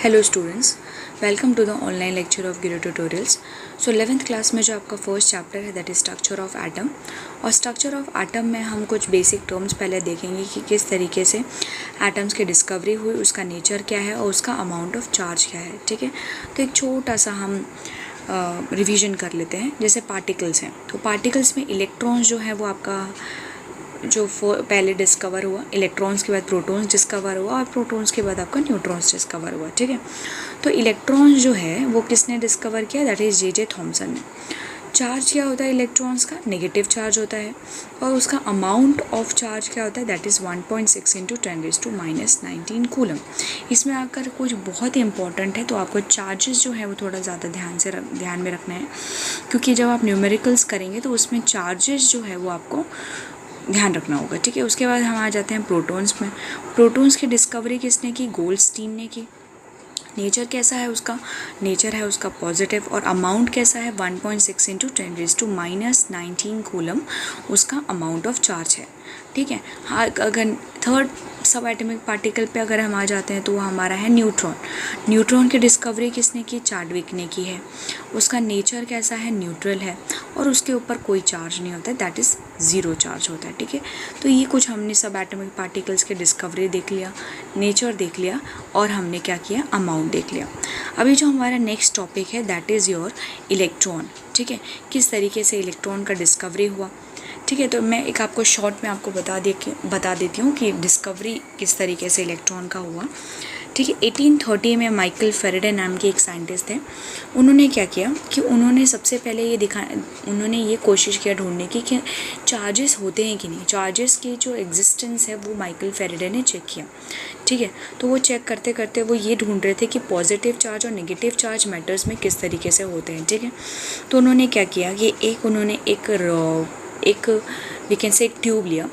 Hello students, welcome to the online lecture of Giro tutorials. So 11th class में जो आपका first chapter है that is structure of atom. और structure of atom में हम कुछ बेसिक टर्म्स पहले देखेंगे कि किस तरीके से एटम्स की डिस्कवरी हुई, उसका नेचर क्या है और उसका अमाउंट ऑफ चार्ज क्या है। ठीक है, तो एक छोटा सा हम रिवीजन कर लेते हैं। जैसे पार्टिकल्स हैं, तो पार्टिकल्स में इलेक्ट्रॉन्स जो है वो आपका जो पहले डिस्कवर हुआ, इलेक्ट्रॉन्स के बाद प्रोटॉन्स डिस्कवर हुआ और प्रोटॉन्स के बाद आपका न्यूट्रॉन्स डिस्कवर हुआ। ठीक है, तो इलेक्ट्रॉन्स जो है वो किसने डिस्कवर किया, दैट इज जे थॉमसन ने। चार्ज क्या होता है इलेक्ट्रॉन्स का, नेगेटिव चार्ज होता है। और उसका अमाउंट ऑफ चार्ज क्या होता है, दैट इज़ 1.6 इंटू 10⁻⁹ कूलम। इसमें आकर कुछ बहुत ही इंपॉर्टेंट है, तो आपको चार्जेस जो है वो थोड़ा ज़्यादा ध्यान में रखना है, क्योंकि जब आप न्यूमेरिकल्स करेंगे तो उसमें चार्जेस जो है वो आपको ध्यान रखना होगा। ठीक है, उसके बाद हम आ जाते हैं प्रोटॉन्स में। प्रोटॉन्स की डिस्कवरी किसने की, गोल्डस्टीन ने की। नेचर कैसा है उसका, नेचर है उसका पॉजिटिव। और अमाउंट कैसा है, 1.6 इंटू 10⁻⁹ कूलम उसका अमाउंट ऑफ चार्ज है। ठीक है, हाँ, अगर थर्ड सब एटॉमिक पार्टिकल पे अगर हम आ जाते हैं तो वो हमारा है न्यूट्रॉन। न्यूट्रॉन की डिस्कवरी किसने की, चार्डविक ने की है। उसका नेचर कैसा है, न्यूट्रल है और उसके ऊपर कोई चार्ज नहीं होता है, दैट इज़ ज़ीरो चार्ज होता है। ठीक है, तो ये कुछ हमने सब एटॉमिक पार्टिकल्स के डिस्कवरी देख लिया, नेचर देख लिया और हमने क्या किया, अमाउंट देख लिया। अभी जो हमारा नेक्स्ट टॉपिक है दैट इज़ योर इलेक्ट्रॉन। ठीक है, किस तरीके से इलेक्ट्रॉन का डिस्कवरी हुआ। ठीक है, तो मैं एक आपको शॉर्ट में आपको बता देती हूँ कि डिस्कवरी किस तरीके से इलेक्ट्रॉन का हुआ। ठीक है, 1830 में माइकल फेरेडे नाम के एक साइंटिस्ट थे। उन्होंने क्या किया कि उन्होंने सबसे पहले उन्होंने ये कोशिश किया ढूंढने की कि चार्जेस होते हैं कि नहीं। चार्जेस की जो एग्जिस्टेंस है वो माइकल फेरेडे ने चेक किया। ठीक है, तो वो चेक करते करते वो ये ढूंढ रहे थे कि पॉजिटिव चार्ज और नेगेटिव चार्ज मैटर्स में किस तरीके से होते हैं। ठीक है, तो उन्होंने क्या किया कि उन्होंने एक वी कैन से एक ट्यूब लिया।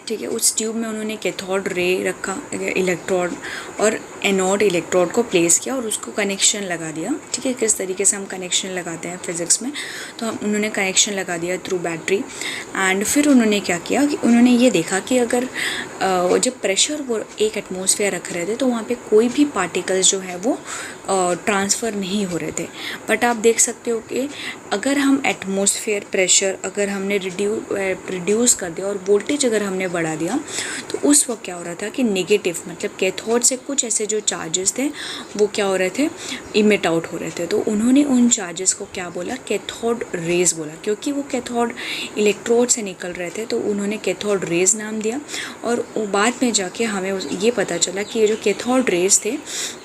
ठीक है, उस ट्यूब में उन्होंने कैथोड रे रखा, इलेक्ट्रोड और एनोड इलेक्ट्रोड को प्लेस किया और उसको कनेक्शन लगा दिया। ठीक है, किस तरीके से हम कनेक्शन लगाते हैं फिज़िक्स में, तो उन्होंने कनेक्शन लगा दिया थ्रू बैटरी। एंड फिर उन्होंने क्या किया कि उन्होंने ये देखा कि अगर जब प्रेशर वो एक एटमॉस्फेयर रख रहे थे तो वहाँ पे कोई भी पार्टिकल्स जो है वो ट्रांसफ़र नहीं हो रहे थे। बट आप देख सकते हो कि अगर हम एटमॉस्फेयर प्रेशर अगर हमने रिड्यूस कर दिया और वोल्टेज अगर हमने बढ़ा दिया तो उस वक्त क्या हो रहा था कि नेगेटिव मतलब कैथोड से कुछ ऐसे जो चार्जेस थे वो क्या हो रहे थे, इमिट आउट हो रहे थे। तो उन्होंने उन चार्जेस को क्या बोला, कैथोड रेज बोला, क्योंकि वो कैथोड इलेक्ट्रोड से निकल रहे थे तो उन्होंने कैथोड रेज नाम दिया। और बाद में जाके हमें ये पता चला कि ये जो कैथोड रेज थे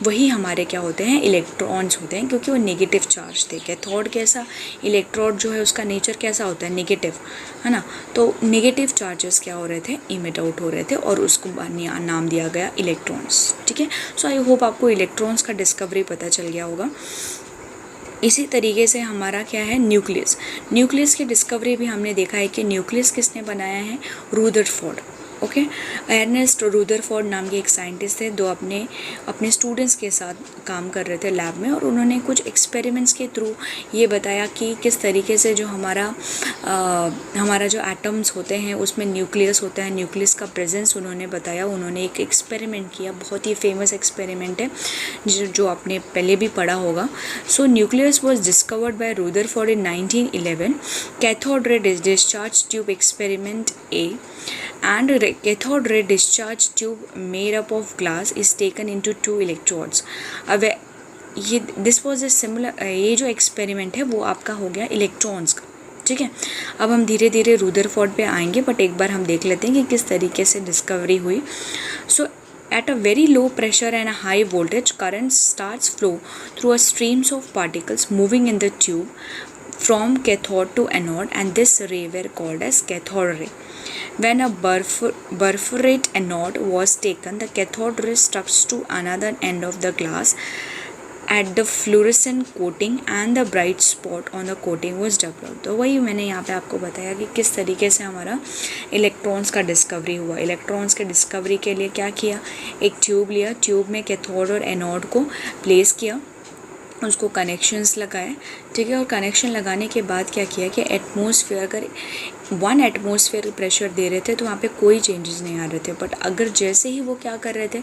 वही हमारे क्या होते हैं, इलेक्ट्रॉन्स होते हैं, क्योंकि वो नेगेटिव चार्ज थे। कैथोड कैसा, इलेक्ट्रोड जो है उसका नेचर कैसा होता है, नेगेटिव, है ना। तो नेगेटिव चार्जेस क्या हो रहे थे, इमिट आउट हो रहे थे और उसको नाम दिया गया इलेक्ट्रॉन्स। ठीक है, सो आई होप आपको इलेक्ट्रॉन्स का डिस्कवरी पता चल गया होगा। इसी तरीके से हमारा क्या है, न्यूक्लियस। न्यूक्लियस की डिस्कवरी भी हमने देखा है कि न्यूक्लियस किसने बनाया है, रुदरफोर्ड। ओके, अर्नेस्ट रुदरफोर्ड नाम के एक साइंटिस्ट थे जो अपने स्टूडेंट्स के साथ काम कर रहे थे लैब में, और उन्होंने कुछ एक्सपेरिमेंट्स के थ्रू ये बताया कि किस तरीके से जो हमारा जो एटम्स होते हैं उसमें न्यूक्लियस होता है, न्यूक्लियस का प्रेजेंस उन्होंने बताया। उन्होंने एक एक्सपेरिमेंट किया, बहुत ही फेमस एक्सपेरिमेंट है जो आपने पहले भी पढ़ा होगा। सो nucleus was discovered by Rutherford in 1911, cathode ray discharge tube experiment A, and cathode ray discharge tube made up of glass is taken into 2 electrodes। अब ये दिस वॉज ए सिमिलर, ये जो एक्सपेरिमेंट है वो आपका हो गया इलेक्ट्रॉन्स का। ठीक है, अब हम धीरे धीरे रुदरफोर्ड पे आएंगे, बट एक बार हम देख लेते हैं कि किस तरीके से डिस्कवरी हुई। सो at a very low pressure and a high voltage, current starts flow through a streams of particles moving in the tube from cathode to anode, and this ray were called as cathode ray. When a perforate anode was taken, the cathode ray stuck to another end of the glass at the fluorescent coating and the bright spot on the coating was developed। तो वही मैंने यहाँ पे आपको बताया कि किस तरीके से हमारा इलेक्ट्रॉन्स का डिस्कवरी हुआ। इलेक्ट्रॉन्स के डिस्कवरी के लिए क्या किया, एक ट्यूब लिया, ट्यूब में कैथोड और एनोड को प्लेस किया उसको कनेक्शंस लगाए, ठीक है। और कनेक्शन लगाने के बाद क्या किया कि एटमॉस्फेयर, अगर 1 एटमॉस्फेयर प्रेशर दे रहे थे तो वहाँ पे कोई चेंजेस नहीं आ रहे थे। बट अगर जैसे ही वो क्या कर रहे थे,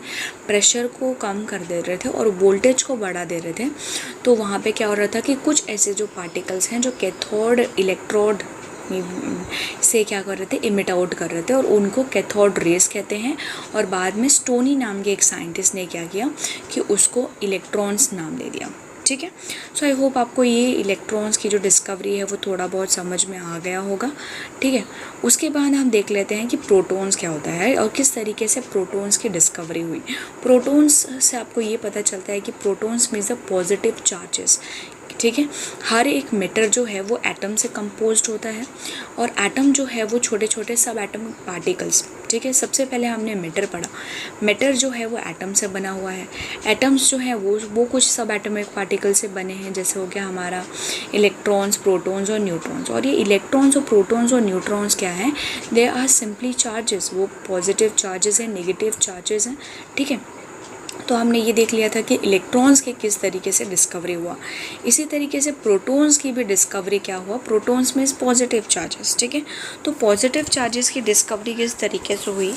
प्रेशर को कम कर दे रहे थे और वोल्टेज को बढ़ा दे रहे थे, तो वहाँ पे क्या हो रहा था कि कुछ ऐसे जो पार्टिकल्स हैं जो कैथोड इलेक्ट्रोड से क्या कर रहे थे, इमिट आउट कर रहे थे, और उनको कैथोड रेस कहते हैं। और बाद में स्टोनी नाम के एक साइंटिस्ट ने क्या किया कि उसको इलेक्ट्रॉन्स नाम दे दिया, ठीक है। सो आई होप आपको ये इलेक्ट्रॉन्स की जो डिस्कवरी है वो थोड़ा बहुत समझ में आ गया होगा, ठीक है। उसके बाद हम देख लेते हैं कि प्रोटॉन्स क्या होता है और किस तरीके से प्रोटॉन्स की डिस्कवरी हुई। प्रोटॉन्स से आपको ये पता चलता है कि protons means the positive charges, ठीक है। हर एक मैटर जो है वो एटम से कंपोज्ड होता है, और एटम जो है वो छोटे छोटे सब एटम पार्टिकल्स, ठीक है। सबसे पहले हमने मैटर पढ़ा, मैटर जो है वो एटम से बना हुआ है। एटम्स जो है वो कुछ सब एटमिक पार्टिकल से बने हैं, जैसे हो गया हमारा इलेक्ट्रॉन्स, प्रोटॉन्स और न्यूट्रॉन्स। और ये इलेक्ट्रॉन्स और प्रोटॉन्स और न्यूट्रॉन्स क्या हैं, दे आर सिंपली चार्जेस, वो पॉजिटिव चार्जेस हैं, नेगेटिव चार्जेस हैं, ठीक है। तो हमने ये देख लिया था कि इलेक्ट्रॉन्स के किस तरीके से डिस्कवरी हुआ। इसी तरीके से प्रोटॉन्स की भी डिस्कवरी क्या हुआ, प्रोटॉन्स में पॉजिटिव चार्जेस, ठीक है। तो पॉजिटिव चार्जेस की डिस्कवरी किस तरीके से हुई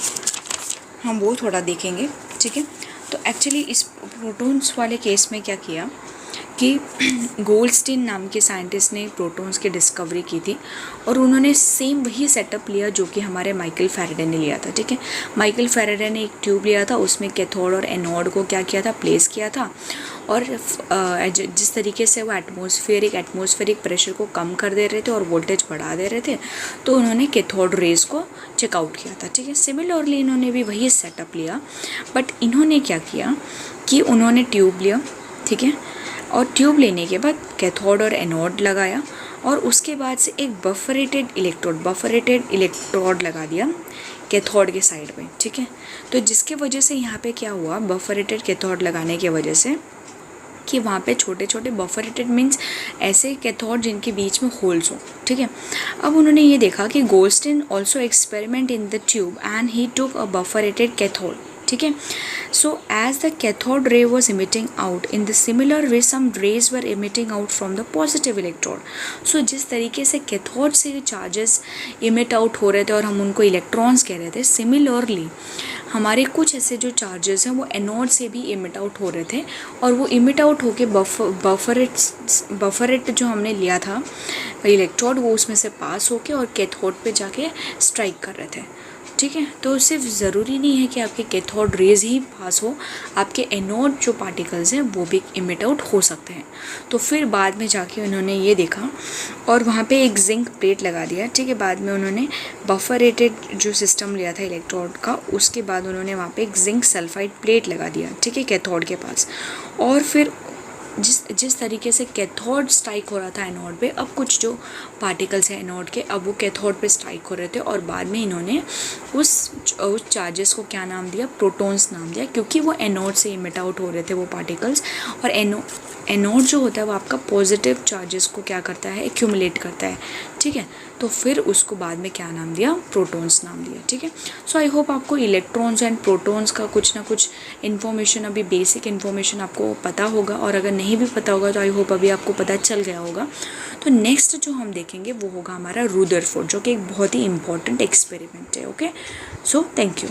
हम वो थोड़ा देखेंगे, ठीक है। तो एक्चुअली इस प्रोटॉन्स वाले केस में क्या किया कि गोल्डस्टीन नाम के साइंटिस्ट ने प्रोटॉन्स की डिस्कवरी की थी, और उन्होंने सेम वही सेटअप लिया जो कि हमारे माइकल फैराडे ने लिया था, ठीक है। माइकल फैराडे ने एक ट्यूब लिया था, उसमें कैथोड और एनोड को क्या किया था, प्लेस किया था, और जिस तरीके से वो एटमॉस्फेरिक प्रेशर को कम कर दे रहे थे और वोल्टेज बढ़ा दे रहे थे, तो उन्होंने कैथोड रेज को चेकआउट किया था, ठीक है। सिमिलरली इन्होंने भी वही सेटअप लिया, बट इन्होंने क्या किया कि उन्होंने ट्यूब लिया, ठीक है, और ट्यूब लेने के बाद कैथोड और एनोड लगाया, और उसके बाद से एक बफरेटेड इलेक्ट्रोड लगा दिया कैथोड के साइड में, ठीक है। तो जिसके वजह से यहाँ पे क्या हुआ, बफरेटेड कैथोड लगाने की वजह से कि वहाँ पे छोटे छोटे बफरेटेड मीन्स ऐसे कैथोड जिनके बीच में होल्स हो, ठीक है। अब उन्होंने ये देखा कि Goldstein also experiment in the tube and he took a perforated cathode, ठीक है। So as the cathode ray was emitting out in the similar way some rays were emitting out from the positive electrode. So जिस तरीके से cathode से charges emit out हो रहे थे और हम उनको इलेक्ट्रॉन्स कह रहे थे, सिमिलरली हमारे कुछ ऐसे जो चार्जेस हैं वो एनोड से भी इमिट आउट हो रहे थे, और वो इमिट आउट होके बफरेट जो हमने लिया था इलेक्ट्रोड, वो उसमें से पास होके और कैथोड पे जाके स्ट्राइक कर रहे थे, ठीक है। तो सिर्फ ज़रूरी नहीं है कि आपके कैथोड रेज ही पास हो, आपके एनोड जो पार्टिकल्स हैं वो भी इमिट आउट हो सकते हैं। तो फिर बाद में जाके उन्होंने ये देखा और वहाँ पे एक जिंक प्लेट लगा दिया, ठीक है। बाद में उन्होंने बफरेटेड जो सिस्टम लिया था इलेक्ट्रोड का, उसके बाद उन्होंने वहाँ पे एक जिंक सल्फाइड प्लेट लगा दिया, ठीक है, कैथोड के पास। और फिर जिस तरीके से कैथोड स्ट्राइक हो रहा था एनोड पे, अब कुछ जो पार्टिकल्स हैं एनोड के, अब वो कैथोड पे स्ट्राइक हो रहे थे, और बाद में इन्होंने उस चार्जेस को क्या नाम दिया, प्रोटॉन्स नाम दिया, क्योंकि वो एनोड से इमिट आउट हो रहे थे वो पार्टिकल्स। और एनोड जो होता है वो आपका पॉजिटिव चार्जेस को क्या करता है, एक्यूमुलेट करता है, ठीक है। तो फिर उसको बाद में क्या नाम दिया, प्रोटॉन्स नाम दिया, ठीक है। सो आई होप आपको इलेक्ट्रॉन्स एंड प्रोटॉन्स का कुछ ना कुछ इन्फॉर्मेशन, अभी बेसिक इन्फॉर्मेशन आपको पता होगा, और अगर नहीं भी पता होगा तो आई होप अभी आपको पता चल गया होगा। तो नेक्स्ट जो हम देखेंगे वो होगा हमारा रुदरफोर्ड, जो कि एक बहुत ही इंपॉर्टेंट एक्सपेरिमेंट है, ओके। So thank you.